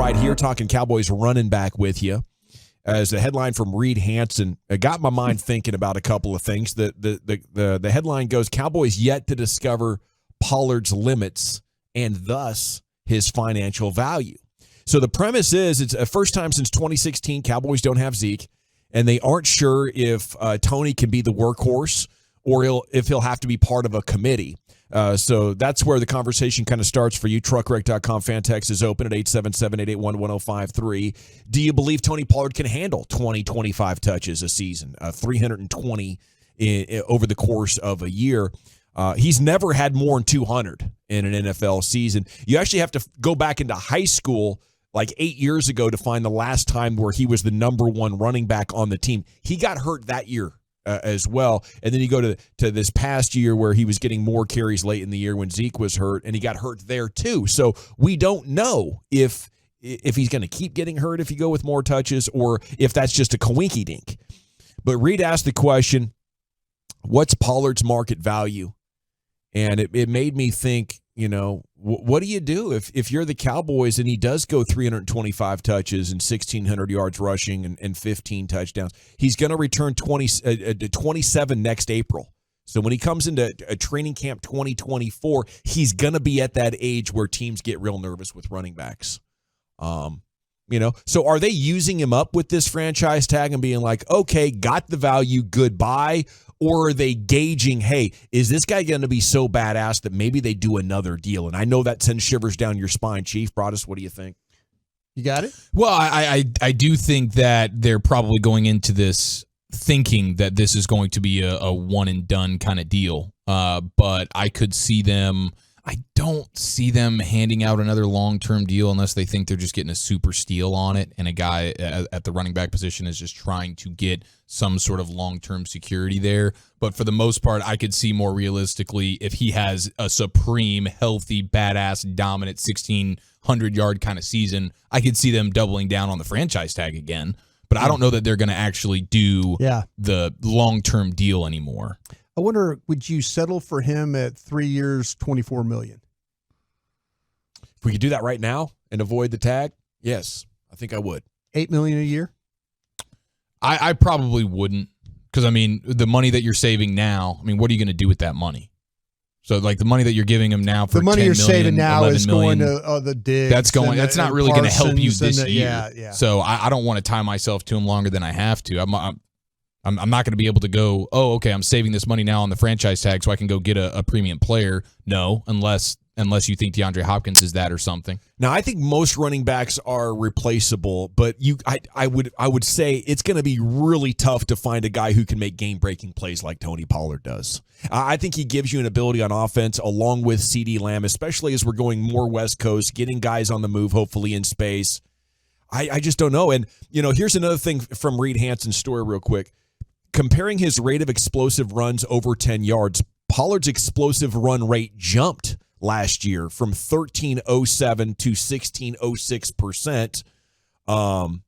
right here talking Cowboys running back with you. As a headline from Reed Hansen, it got my mind thinking about a couple of things. The headline goes, Cowboys yet to discover Pollard's limits and thus his financial value. So the premise is it's a first time since 2016 Cowboys don't have Zeke, and they aren't sure if Tony can be the workhorse or if he'll have to be part of a committee. So that's where the conversation kind of starts for you. Truckwreck.com fan text is open at 877-881-1053. Do you believe Tony Pollard can handle 25 touches a season, 320 over the course of a year? He's never had more than 200 in an NFL season. You actually have to go back into high school like 8 years ago to find the last time where he was the number one running back on the team. He got hurt that year as well. And then you go to this past year where he was getting more carries late in the year when Zeke was hurt, and he got hurt there too. So we don't know if he's going to keep getting hurt if you go with more touches or if that's just a coinky-dink. But Reed asked the question, what's Pollard's market value? And it made me think, what do you do if you're the Cowboys and he does go 325 touches and 1,600 yards rushing and 15 touchdowns? He's going to return 27 next April. So when he comes into a training camp 2024, he's going to be at that age where teams get real nervous with running backs. So are they using him up with this franchise tag and being like, okay, got the value, goodbye? Or are they gauging, hey, is this guy going to be so badass that maybe they do another deal? And I know that sends shivers down your spine. Chief Broadus, what do you think? You got it? Well, I do think that they're probably going into this thinking that this is going to be a one-and-done kind of deal. But I could see them – I don't see them handing out another long-term deal unless they think they're just getting a super steal on it and a guy at the running back position is just trying to get some sort of long-term security there. But for the most part, I could see more realistically if he has a supreme, healthy, badass, dominant 1,600-yard kind of season, I could see them doubling down on the franchise tag again. But I don't know that they're going to actually do the long-term deal anymore. I wonder, would you settle for him at 3 years, $24 million? If we could do that right now and avoid the tag, yes, I think I would. $8 million a year? I probably wouldn't, because the money that you're saving now, what are you going to do with that money? So like the money that you're giving him now for the money you're saving now is million, going to the Diggs. That's not really going to help you this year. Yeah. So I don't want to tie myself to him longer than I have to. I'm not going to be able to go, oh, okay, I'm saving this money now on the franchise tag so I can go get a premium player. No, unless you think DeAndre Hopkins is that or something. Now, I think most running backs are replaceable, but I would say it's going to be really tough to find a guy who can make game-breaking plays like Tony Pollard does. I think he gives you an ability on offense along with CeeDee Lamb, especially as we're going more West Coast, getting guys on the move, hopefully in space. I just don't know. And, here's another thing from Reed Hansen's story real quick. Comparing his rate of explosive runs over 10 yards, Pollard's explosive run rate jumped last year from 13.07 to 16.06%.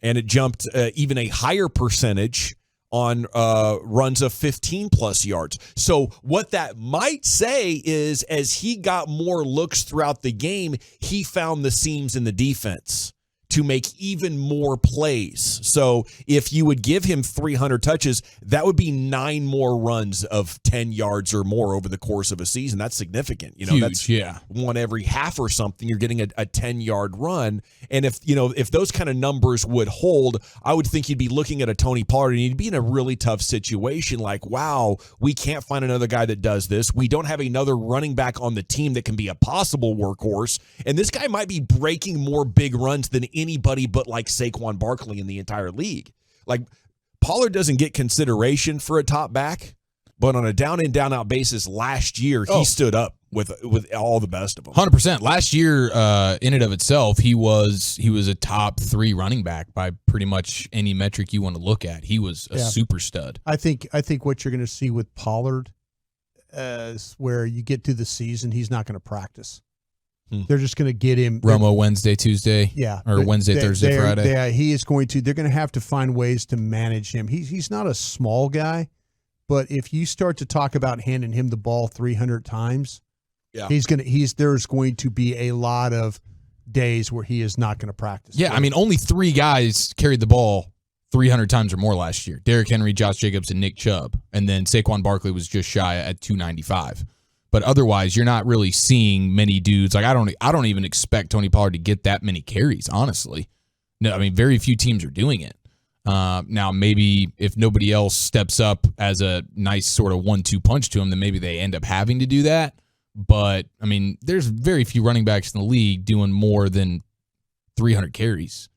And it jumped even a higher percentage on runs of 15-plus yards. So what that might say is as he got more looks throughout the game, he found the seams in the defense to make even more plays. So if you would give him 300 touches, that would be 9 more runs of 10 yards or more over the course of a season. That's significant. Huge, that's one every half or something. You're getting a 10-yard run. And if those kind of numbers would hold, I would think you'd be looking at a Tony Pollard and you'd be in a really tough situation. Like, wow, we can't find another guy that does this. We don't have another running back on the team that can be a possible workhorse. And this guy might be breaking more big runs than anybody but like Saquon Barkley in the entire league. Like Pollard doesn't get consideration for a top back, but on a down in down out basis last year, he stood up with all the best of them. 100%. Last year, in and of itself, he was a top 3 running back by pretty much any metric you want to look at. He was a super stud. I think what you're going to see with Pollard is where you get to the season, he's not going to practice. They're just going to get him. Romo Wednesday, Tuesday? Or Wednesday, Thursday, Friday? Yeah, they're going to have to find ways to manage him. He's not a small guy, but if you start to talk about handing him the ball 300 times, there's going to be a lot of days where he is not going to practice. Yeah, I mean, only 3 guys carried the ball 300 times or more last year. Derrick Henry, Josh Jacobs, and Nick Chubb. And then Saquon Barkley was just shy at 295. But otherwise, you're not really seeing many dudes. Like, I don't even expect Tony Pollard to get that many carries, honestly. No, I mean, very few teams are doing it. Now, maybe if nobody else steps up as a nice sort of 1-2 punch to him, then maybe they end up having to do that. But, I mean, there's very few running backs in the league doing more than 300 carries.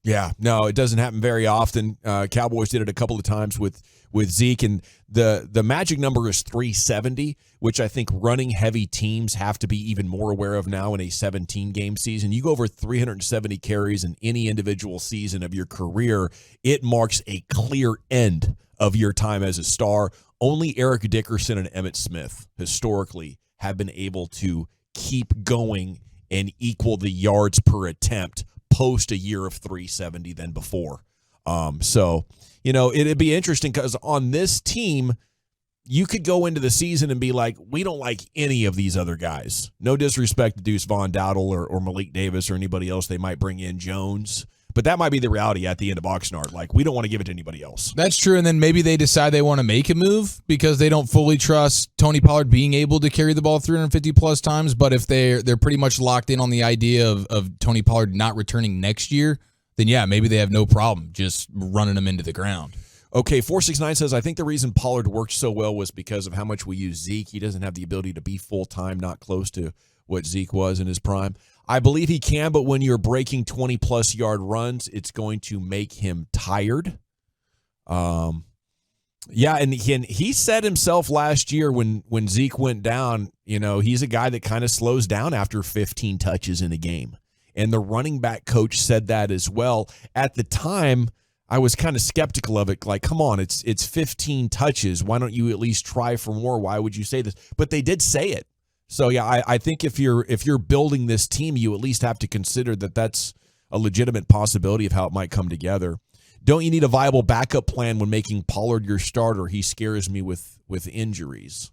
Yeah, no, it doesn't happen very often. Cowboys did it a couple of times with Zeke, and the magic number is 370, which I think running heavy teams have to be even more aware of now in a 17-game season. You go over 370 carries in any individual season of your career, it marks a clear end of your time as a star. Only Eric Dickerson and Emmitt Smith historically have been able to keep going and equal the yards per attempt post a year of 370 than before. So, you know, it'd be interesting because on this team, you could go into the season and be like, we don't like any of these other guys. No disrespect to Deuce Von Dowdle or Malik Davis or anybody else they might bring in, Jones. But that might be the reality at the end of Oxnard. Like, we don't want to give it to anybody else. That's true, and then maybe they decide they want to make a move because they don't fully trust Tony Pollard being able to carry the ball 350-plus times. But if they're pretty much locked in on the idea of Tony Pollard not returning next year, then yeah, maybe they have no problem just running him into the ground. Okay, 469 says, I think the reason Pollard worked so well was because of how much we use Zeke. He doesn't have the ability to be full-time, not close to what Zeke was in his prime. I believe he can, but when you're breaking 20-plus yard runs, it's going to make him tired. Yeah, and he said himself last year when Zeke went down, you know, he's a guy that kind of slows down after 15 touches in a game. And the running back coach said that as well. At the time, I was kind of skeptical of it. Like, come on, it's 15 touches. Why don't you at least try for more? Why would you say this? But they did say it. So yeah, I think if you're building this team, you at least have to consider that that's a legitimate possibility of how it might come together. Don't you need a viable backup plan when making Pollard your starter? He scares me with injuries.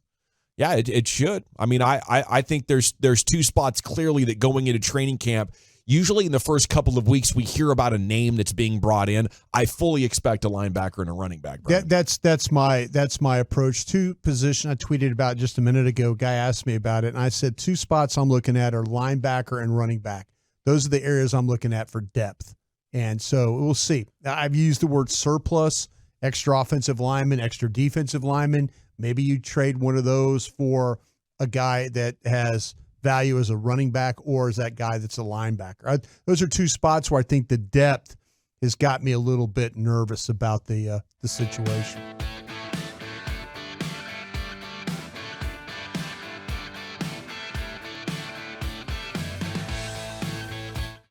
Yeah, it should. I mean, I think there's 2 spots clearly that going into training camp. Usually in the first couple of weeks, we hear about a name that's being brought in. I fully expect a linebacker and a running back. That's my approach to position. I tweeted about just a minute ago. A guy asked me about it, and I said 2 spots I'm looking at are linebacker and running back. Those are the areas I'm looking at for depth. And so we'll see. I've used the word surplus, extra offensive lineman, extra defensive lineman. Maybe you trade one of those for a guy that has value as a running back or as that guy that's a linebacker. Those are 2 spots where I think the depth has got me a little bit nervous about the situation.